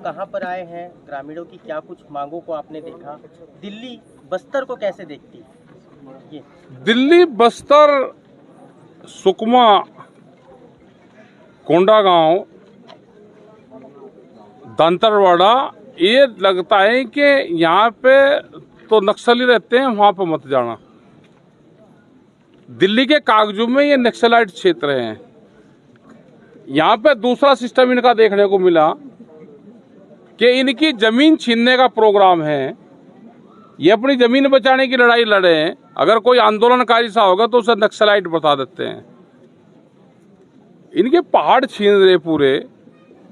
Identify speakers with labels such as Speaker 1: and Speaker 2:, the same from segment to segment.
Speaker 1: कहाँ पर आए हैं, ग्रामीणों की क्या कुछ मांगों को आपने देखा, दिल्ली बस्तर को कैसे देखती ये?
Speaker 2: दिल्ली बस्तर सुकमा कोंडागांव दंतरवाड़ा, ये लगता है कि यहाँ पे तो नक्सली रहते हैं, वहाँ पे मत जाना। दिल्ली के कागजों में ये नक्सलाइट क्षेत्र हैं। यहाँ पे दूसरा सिस्टम इनका देखने को मिला कि इनकी जमीन छीनने का प्रोग्राम है। ये अपनी जमीन बचाने की लड़ाई लड़े हैं। अगर कोई आंदोलनकारी सा होगा तो उसे नक्सलाइट बता देते हैं। इनके पहाड़ छीन रहे पूरे,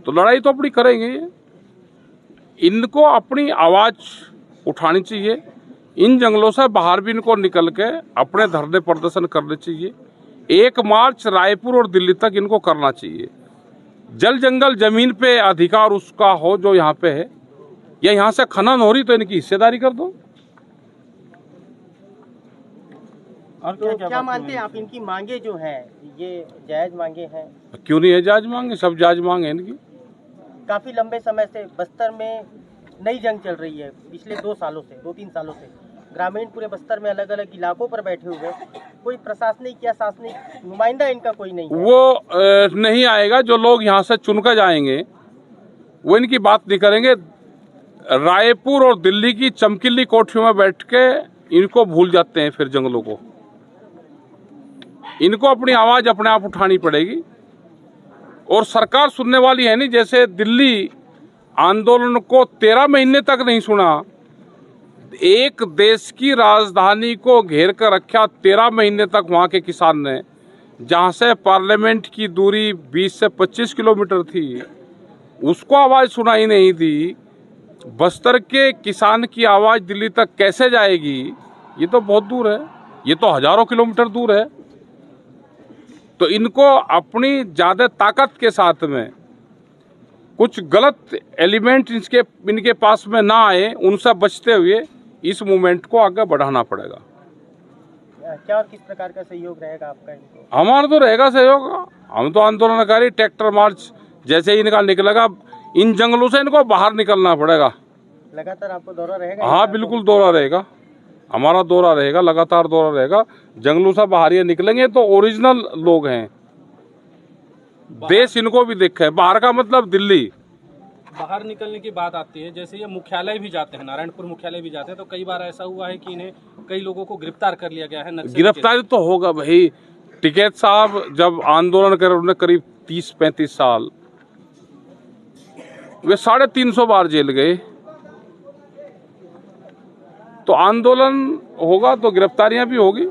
Speaker 2: तो लड़ाई तो अपनी करेंगे। इनको अपनी आवाज उठानी चाहिए। इन जंगलों से बाहर भी इनको निकल के अपने धरने प्रदर्शन करने चाहिए। 1 मार्च रायपुर और दिल्ली तक इनको करना चाहिए। जल जंगल जमीन पे अधिकार उसका हो जो यहाँ पे है, या यहाँ से खनन हो रही तो इनकी हिस्सेदारी कर दो।
Speaker 1: और तो क्या मानते हैं आप, इनकी मांगे जो हैं ये जायज मांगे हैं?
Speaker 2: क्यों नहीं है जायज मांगे? सब जायज मांगे हैं इनकी।
Speaker 1: काफी लंबे समय से बस्तर में नई जंग चल रही है, पिछले 2 सालों से, 2-3 सालों से ग्रामीण पूरे बस्तर में अलग अलग इलाकों पर बैठे हुए, कोई प्रशासनिक या शासनिक नुमाइंदा इनका कोई नहीं है।
Speaker 2: वो नहीं आएगा। जो लोग यहाँ से चुनकर जाएंगे वो इनकी बात नहीं करेंगे। रायपुर और दिल्ली की चमकीली कोठरियों में बैठ के इनको भूल जाते हैं फिर जंगलों को। इनको अपनी आवाज अपने आप उठानी पड़ेगी, और सरकार सुनने वाली है नहीं। जैसे दिल्ली आंदोलन को 13 महीने तक नहीं सुना। एक देश की राजधानी को घेर कर रखा 13 महीने तक वहाँ के किसान ने, जहाँ से पार्लियामेंट की दूरी 20 से 25 किलोमीटर थी, उसको आवाज़ सुनाई नहीं दी। बस्तर के किसान की आवाज़ दिल्ली तक कैसे जाएगी? ये तो बहुत दूर है, ये तो हजारों किलोमीटर दूर है। तो इनको अपनी ज़्यादा ताकत के साथ में कुछ गलत एलिमेंट इनके पास में ना आए, उनसे बचते हुए इस मूवमेंट को आगे बढ़ाना पड़ेगा।
Speaker 1: क्या और किस प्रकार का सहयोग रहेगा आपका इनको?
Speaker 2: हमारा तो रहेगा सहयोग। हम तो आंदोलनकारी ट्रैक्टर मार्च जैसे ही इनका निकलेगा, इन जंगलों से इनको बाहर निकलना पड़ेगा।
Speaker 1: लगातार आपको दौरा रहेगा?
Speaker 2: हाँ बिल्कुल दौरा रहेगा, हमारा दौरा रहेगा, लगातार दौरा रहेगा। जंगलों से बाहर ये निकलेंगे तो ओरिजिनल लोग हैं, देश इनको भी देखे। बाहर का मतलब दिल्ली।
Speaker 3: बाहर निकलने की बात आती है, जैसे ये मुख्यालय भी जाते हैं, नारायणपुर मुख्यालय भी जाते हैं, तो कई बार ऐसा हुआ है कि इन्हें कई लोगों को गिरफ्तार कर लिया गया है।
Speaker 2: गिरफ्तारी तो होगा भाई। टिकैत साहब जब आंदोलन कर उन्हें करीब 30-35 साल, वे 350 बार जेल गए। तो आंदोलन होगा तो गिरफ्तारियां भी होगी,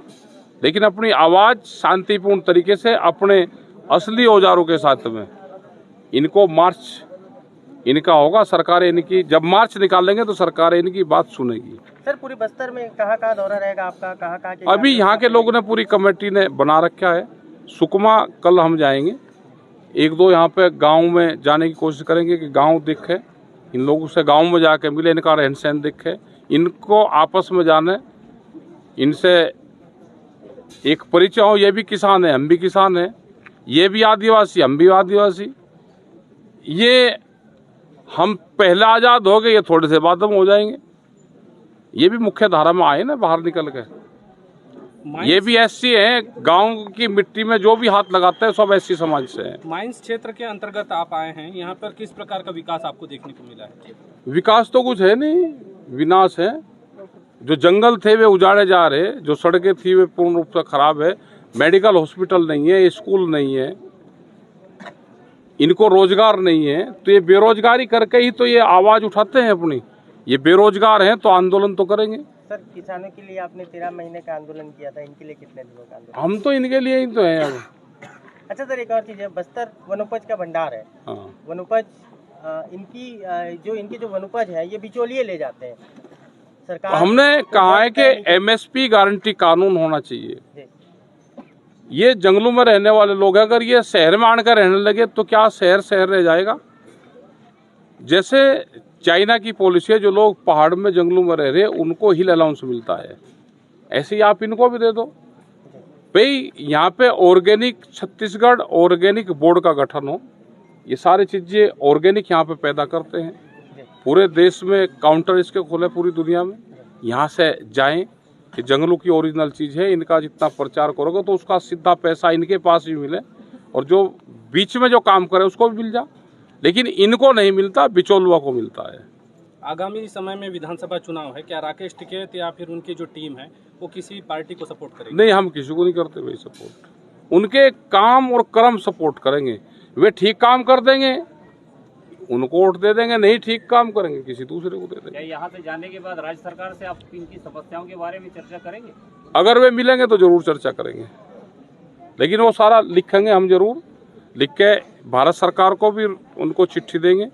Speaker 2: लेकिन अपनी आवाज शांतिपूर्ण तरीके से अपने असली औजारों के साथ में इनको मार्च इनका होगा। सरकार इनकी जब मार्च निकालेंगे तो सरकार इनकी बात सुनेगी।
Speaker 1: सर पूरी बस्तर में कहाँ दौरा रहेगा आपका? कहाँ
Speaker 2: अभी यहाँ के लोगों ने, पूरी कमेटी ने बना रखा है। सुकमा कल हम जाएंगे, 1-2 यहाँ पे गांव में जाने की कोशिश करेंगे कि गांव दिखे, इन लोगों से गांव में जाके मिले, इनका रहन सहन दिखे, इनको आपस में जाने, इनसे एक परिचय हो। ये भी किसान है, हम भी किसान हैं, ये भी आदिवासी, हम भी आदिवासी। ये हम पहले आज़ाद हो गए, ये थोड़े से बाद हम हो जाएंगे। ये भी मुख्य धारा में आए ना बाहर निकल के। ये भी एससी हैं, गांव की मिट्टी में जो भी हाथ लगाते हैं सब एससी समाज से हैं।
Speaker 3: माइंस क्षेत्र के अंतर्गत आप आए हैं, यहाँ पर किस प्रकार का विकास आपको देखने को मिला है?
Speaker 2: विकास तो कुछ है नहीं, विनाश है। जो जंगल थे वे उजाड़े जा रहे, जो सड़कें थी वे पूर्ण रूप से खराब है। मेडिकल हॉस्पिटल नहीं है, स्कूल नहीं है, इनको रोजगार नहीं है। तो ये बेरोजगारी करके ही तो ये आवाज उठाते हैं अपनी। ये बेरोजगार हैं तो आंदोलन तो करेंगे।
Speaker 1: सर किसानों के लिए आपने 13 महीने का आंदोलन किया था, इनके लिए कितने दिनों का आंदोलन?
Speaker 2: हम तो इनके लिए ही तो हैं अब।
Speaker 1: अच्छा सर, एक और चीज़ है, बस्तर वनोपज का भंडार है।
Speaker 2: हाँ।
Speaker 1: वनोपज इनकी जो वनोपज है ये बिचौलिए ले जाते हैं। सरकार
Speaker 2: हमने कहा है कि MSP गारंटी कानून होना चाहिए। ये जंगलों में रहने वाले लोग हैं, अगर ये शहर में आकर रहने लगे तो क्या शहर रह जाएगा? जैसे चाइना की पॉलिसी है, जो लोग पहाड़ में जंगलों में रह रहे हैं उनको हिल अलाउंस मिलता है, ऐसे ही आप इनको भी दे दो भाई। यहाँ पे ऑर्गेनिक छत्तीसगढ़ ऑर्गेनिक बोर्ड का गठन हो, ये सारी चीजें ऑर्गेनिक यहाँ पे पैदा करते हैं। पूरे देश में काउंटर इसके खोले, पूरी दुनिया में। यहाँ से जाएं कि जंगलों की ओरिजिनल चीज़ है, इनका जितना प्रचार करोगे तो उसका सीधा पैसा इनके पास भी मिले, और जो बीच में जो काम करे उसको भी मिल जा, लेकिन इनको नहीं मिलता, बिचौलुआ को मिलता है।
Speaker 3: आगामी समय में विधानसभा चुनाव है, क्या राकेश टिकैत या फिर उनकी जो टीम है वो किसी पार्टी को सपोर्ट करेगी?
Speaker 2: नहीं, हम किसी को नहीं करते भाई सपोर्ट, उनके काम और कर्म सपोर्ट करेंगे। वे ठीक काम कर देंगे उनको वोट दे देंगे, नहीं ठीक काम करेंगे किसी दूसरे को दे देंगे।
Speaker 4: यहाँ से जाने के बाद राज्य सरकार से आप इनकी समस्याओं के बारे में चर्चा करेंगे?
Speaker 2: अगर वे मिलेंगे तो जरूर चर्चा करेंगे, लेकिन वो सारा लिखेंगे, हम जरूर लिख के भारत सरकार को भी उनको चिट्ठी देंगे।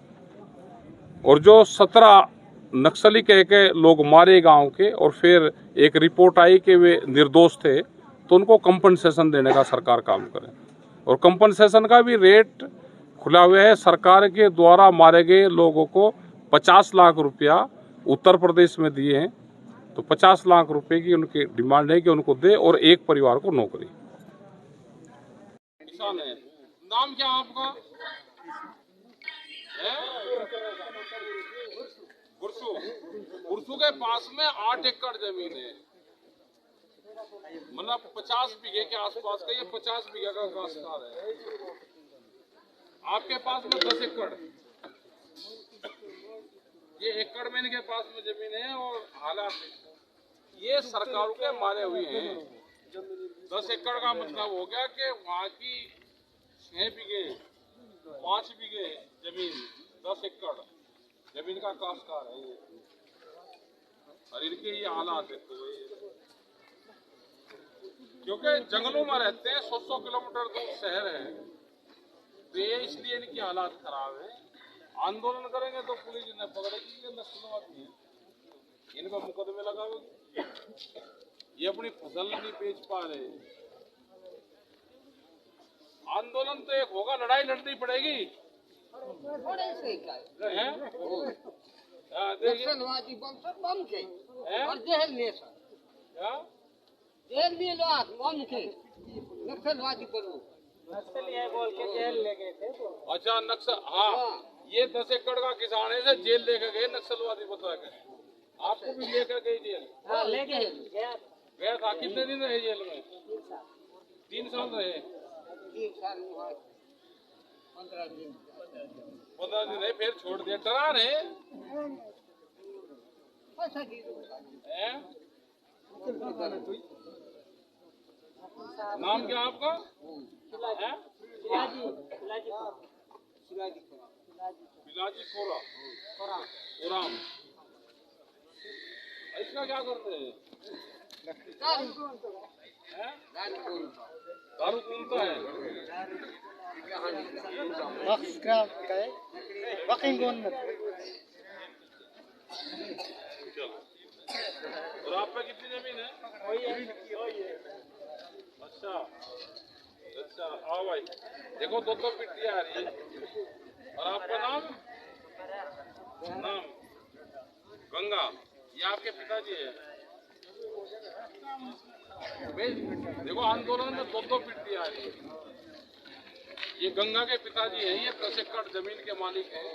Speaker 2: और जो 17 नक्सली कह के लोग मारे गांव के, और फिर एक रिपोर्ट आई कि वे निर्दोष थे, तो उनको कंपनसेशन देने का सरकार काम करे। और कंपनसेशन का भी रेट खुला हुआ है। सरकार के द्वारा मारे गए लोगों को 50 लाख रुपया उत्तर प्रदेश में दिए हैं, तो 50 लाख रुपए की उनकी डिमांड है कि उनको दे, और एक परिवार को नौकरी। किसान है, नाम क्या आपका? गुरसू के पास में 8 एकड़ जमीन है, मतलब 50 बीघे के आसपास का, ये 50 बीघे का काश्तकार है। आपके पास में 10 एकड़, ये एकड़ में इनके पास में जमीन है, और हालात ये सरकारों के मारे हुए हैं। 10 एकड़ का मतलब हो गया कि वहाँ की 6 बीघे 5 बीघे जमीन, 10 एकड़ जमीन का काश्तकार है ये, और इनके ये हालात है। तो क्योंकि जंगलों में रहते हैं, 100 किलोमीटर दूर शहर है, तो ये इसलिए इनकी हालात खराब है। आंदोलन करेंगे तो पुलिस इन्हें पकड़ेगी, ये नक्सलवादी है, इन पर मुकदमे लगाओगे। ये अपनी फसल नहीं बेच पा रहे। आंदोलन तो एक होगा, लड़ाई लड़नी पड़ेगी।
Speaker 5: नक्सलवादी बम के और जेल में जेल में लोग बम के नक्सलवादी बनो,
Speaker 1: नक्सली है बोल के जेल ले गए थे।
Speaker 2: अच्छा, नक्सल, हाँ, ये 10 एकड़ का किसान है, इसे जेल लेकर गए नक्सलवादी बता के। आपको भी लेकर गए जेल?
Speaker 5: हाँ, ले गए
Speaker 2: गया था। कितने दिन रहे जेल में? 3 साल रहे।
Speaker 5: 3 साल 15 दिन
Speaker 2: 15 दिन रहे, फिर छोड़ दिया। डरा रहे नाम क्या आपका? बिलाजी खोरा उराम। इसका क्या करते हैं? दारू कूदता है। और आप पे कितनी जमीन है? अच्छा अच्छा, आओ भाई, देखो 2 पिट्टी आ रही है। और आपका नाम? नाम गंगा, ये आपके पिताजी है। देखो आंदोलन में 2 पिट्टी आ रही है। ये गंगा के पिताजी हैं, ये 10 एकड़ जमीन के मालिक हैं।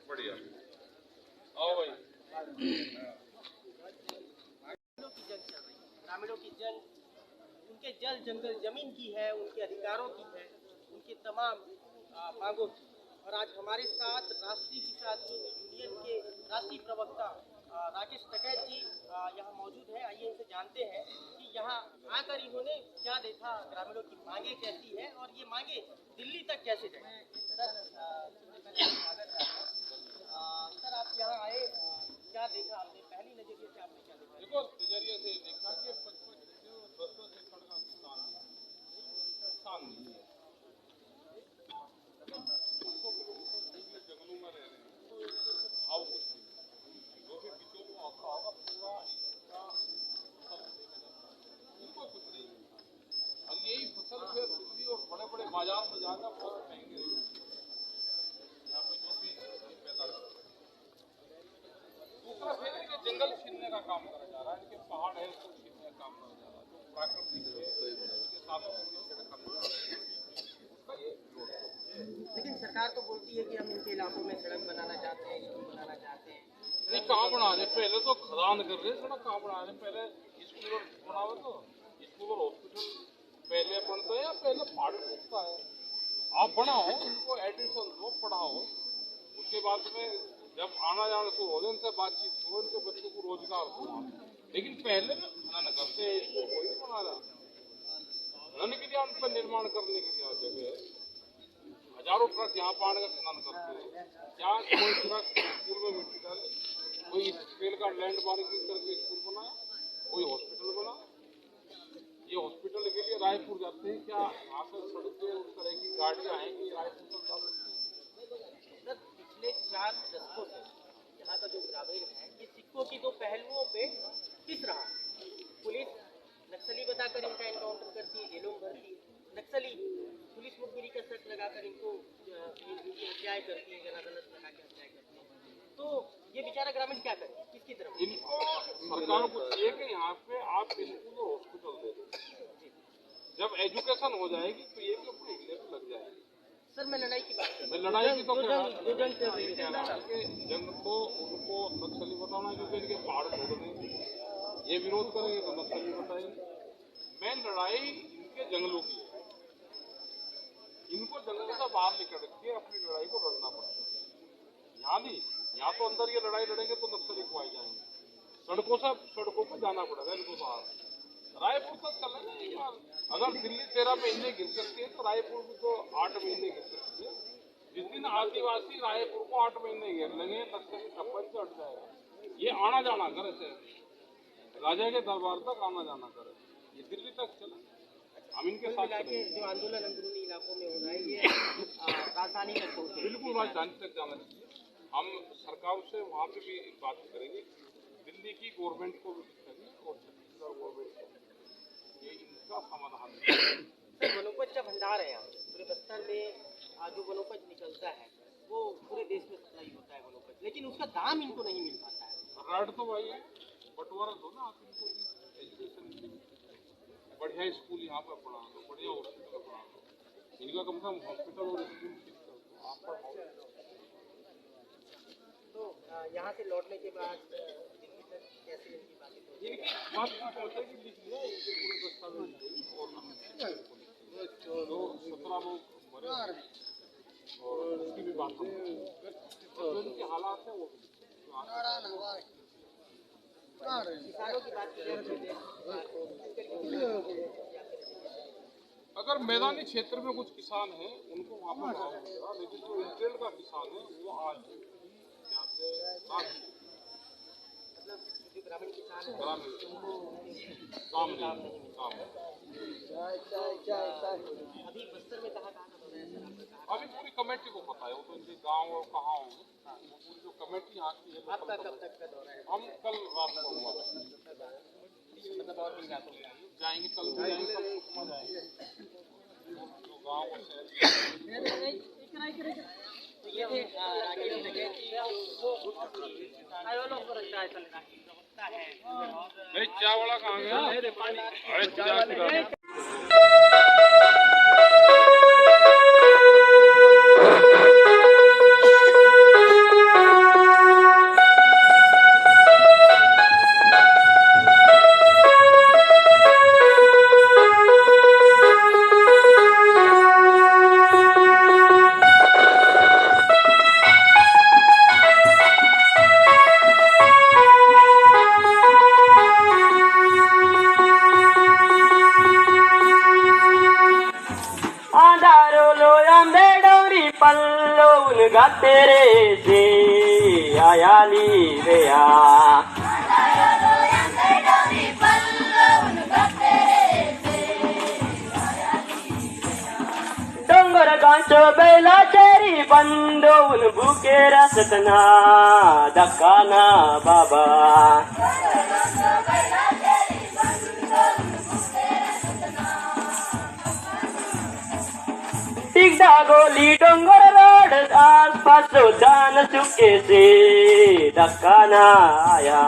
Speaker 2: बढ़िया, आओ भाई।
Speaker 1: ग्रामीणों की जंग उनके जल जंगल जमीन की है, उनके अधिकारों की है, उनके तमाम मांगों की। और आज हमारे साथ राष्ट्रीय किसान यूनियन के राष्ट्रीय प्रवक्ता राकेश टिकैत जी यहाँ मौजूद है। आइए इनसे जानते हैं कि यहाँ आकर इन्होंने क्या देखा, ग्रामीणों की मांगे कैसी है और ये मांगे दिल्ली तक कैसे जाए। सर, आप यहाँ आए, क्या देखा आपने? पहली नजरिए से आपने क्या देखा?
Speaker 2: देखो, नजरिए से देखा कि 25-10 एकड़ का किसान नहीं है, जंगलों में रह रहे हैं, आओ कुछ जो भी बीचों को आता होगा पूरा उनको कुछ नहीं। और यही फसल फिर दिल्ली और बड़े बड़े बाजार में जाकर बहुत महंगे यहाँ पे जो भी पैदा करते। दूसरा फिर इनके जंगल छीनने का काम करा जा रहा है, इनके पहाड़ है उसको छीनने का काम करा जा रहा है, जो प्राकृतिक है उसके साथ
Speaker 1: लेकिन सरकार तो बोलती है कि हम इनके इलाकों में सड़क बनाना चाहते
Speaker 2: कहाँ बना रहे, पहले तो खदान कर रहे, सड़क कहाँ बना रहे, पहले स्कूल और बनाओ तो स्कूल और हॉस्पिटल पहले बनता है या पहले पहाड़ टूटता है। आप बनाओ, इनको एडमिशन दो, पढ़ाओ, उसके बाद में जब आना जाना शुरू हो जाए उनसे बातचीत हो, उनके बच्चों को रोजगार दो। लेकिन पहले खनन करते हैं, इसको कोई नहीं बना रहा। खनन के लिए उन पर निर्माण करने के लिए जगह है, हजारों ट्रक यहाँ पानी का खनन करते हैं, यहाँ कोई ट्रक स्कूल में मिट्टी डाले, कोई स्केल का लैंड मार्किंग करके स्कूल बनाया, कोई हॉस्पिटल बना। ये हॉस्पिटल के लिए रायपुर जाते हैं, क्या यहाँ से सड़क पे उस तरह की गाड़ियाँ आएंगी रायपुर तक जा सकती हैं?
Speaker 1: सर पिछले 4 दशकों से यहाँ का जो ग्रामीण है ये सिक्कों की दो पहलुओं पे पिस रहा है। पुलिस नक्सली बताकर इनका एनकाउंटर करती है, जेलों में भरती है, नक्सली पुलिस मुखबिरी का शर्त लगाकर इनको हत्याएं करती है, अदालत लगा के हत्याएं करती है। तो ये बेचारा ग्रामीण क्या करे, किसकी तरफ?
Speaker 2: इनको सरकार को चाहिए कि यहाँ पे आप स्कूल और हॉस्पिटल दे दो, जब एजुकेशन हो जाएगी तो ये भी अपने हिले पे लग जाएगी।
Speaker 1: सर मैं लड़ाई की बात कर
Speaker 2: मैं लड़ाई की तो
Speaker 1: जो जंग चल रही है
Speaker 2: जंग को उनको नक्सली बताना, क्योंकि इनके पहाड़ तोड़ देंगे, ये विरोध करेंगे तो नक्सली बताएंगे। मैं लड़ाई इनके जंगलों की है, इनको जंगलों से बाहर निकल के अपनी लड़ाई को लड़ना पड़ता है। यहाँ नहीं, यहाँ तो अंदर ये लड़ाई लड़ेंगे तो नक्सली को आए जाएंगे, सड़कों पर जाना पड़ेगा इनको बाहर। रायपुर तक चलेगा एक बार, अगर दिल्ली 13 महीने गिर सकती है तो रायपुर भी तो 8 महीने गिर सकती है। जिस दिन आदिवासी रायपुर को 8 महीने घेर लेंगे, नक्सली छप्पन से हट जाएगा। ये आना जाना करे से राजा के दरबार तक आना जाना करे, ये दिल्ली तक चले। हम इनके साथ
Speaker 1: जो आंदोलन अंदरूनी इलाकों में हो रहा है ये राजधानी का छोड़ के
Speaker 2: बिल्कुल राजधानी तक जाना चाहिए। हम सरकार से वहाँ पे भी बात करेंगे, दिल्ली की गवर्नमेंट को भी करेंगे और छत्तीसगढ़ गवर्नमेंट को, ये इनका समाधान है।
Speaker 1: वनोपज का भंडार है यहाँ पूरे बस्तर में। जो वनोपज निकलता है वो पूरे देश में सप्लाई होता है वनोपज, लेकिन उसका दाम इनको नहीं मिल पाता है।
Speaker 2: रेट तो भाई बंटवारा दो ना आप इनको, एजुकेशन बढ़िया स्कूल यहाँ पर पढ़ा दो, बढ़िया हॉस्पिटल पढ़ा दो, इनका कम से कम हॉस्पिटल और स्कूल फिक्स कर दो आप पर।
Speaker 1: तो यहाँ से लौटने के बाद कैसे इनकी बातें
Speaker 2: इनकी बात पहुँचेगी, लिख लिया इनके पूरे दस्तावेज और 17 लोग मरे और उसकी भी बात हम जो इनके हालात है वो भी।
Speaker 1: किसानों की बात करें
Speaker 2: अगर मैदानी क्षेत्र में कुछ किसान हैं उनको वहाँ पर भाव मिलेगा, लेकिन जो इंटेल का किसान है वो आज
Speaker 1: मतलब जो ग्रामीण किसान है
Speaker 2: ग्रामीण काम नहीं।
Speaker 1: अभी बस्तर में कहाँ कहाँ हो रहा है सर आपने कहा?
Speaker 2: अभी पूरी कमेटी को पता है, वो तो इनके गाँव और कहाँ होंगे, वो पूरी जो कमेटी यहाँ की है
Speaker 1: आपका कब तक का दौरा है?
Speaker 2: हम कल रात को हुआ
Speaker 1: मतलब और भी रातों में
Speaker 2: जाएंगे, कल भी जाएंगे, कल सुकमा जाएंगे, जो गाँव और शहर
Speaker 1: ये थे राकेश जगह
Speaker 2: चाय वाला कहाँ गया? अरे चाय पिला।
Speaker 6: तेरे से आया ली गया डोंगर गांचो बेला चेरी बंदो उन भूखे रसतना दकाना बाबा टिकदा गोली डोंगर रोड आसपास जान चुके से धक्का न आया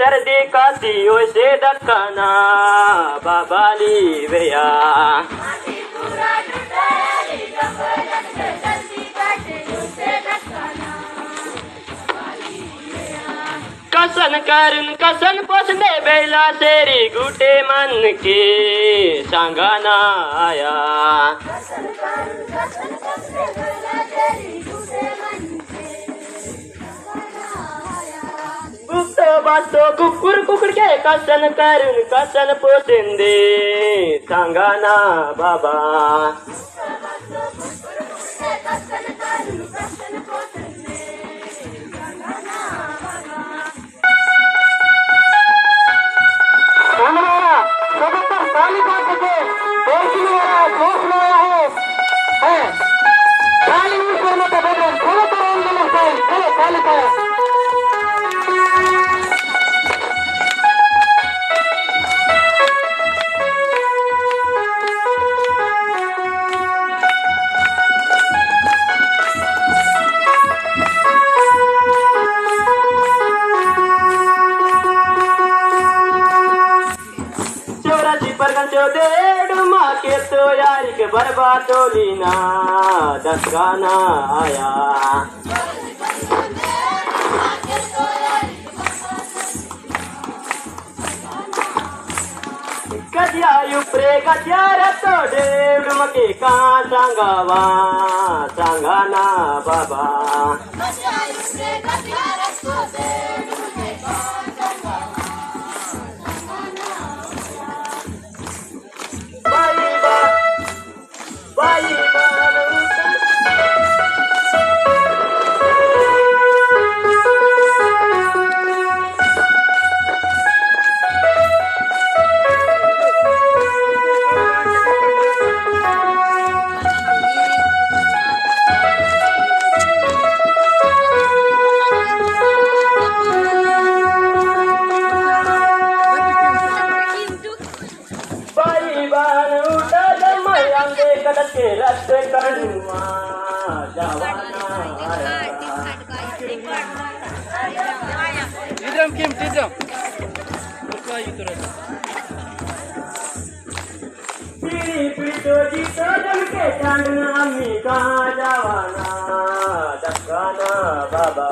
Speaker 6: सर्दी खांसी ओसे दक्काना बाबाली भैया कसन पोसने बेला तेरी गुटे मन के सांगाना आया गुप्तो बातो कुकुर कुकुर के कसन पोसेंदे सांगाना बाबा के तो यार के बर्बादोलीना दस्काना आया कदिया युप्रे कदिया रतो डेड मके का सांगावा सांगाना बाबा बाबा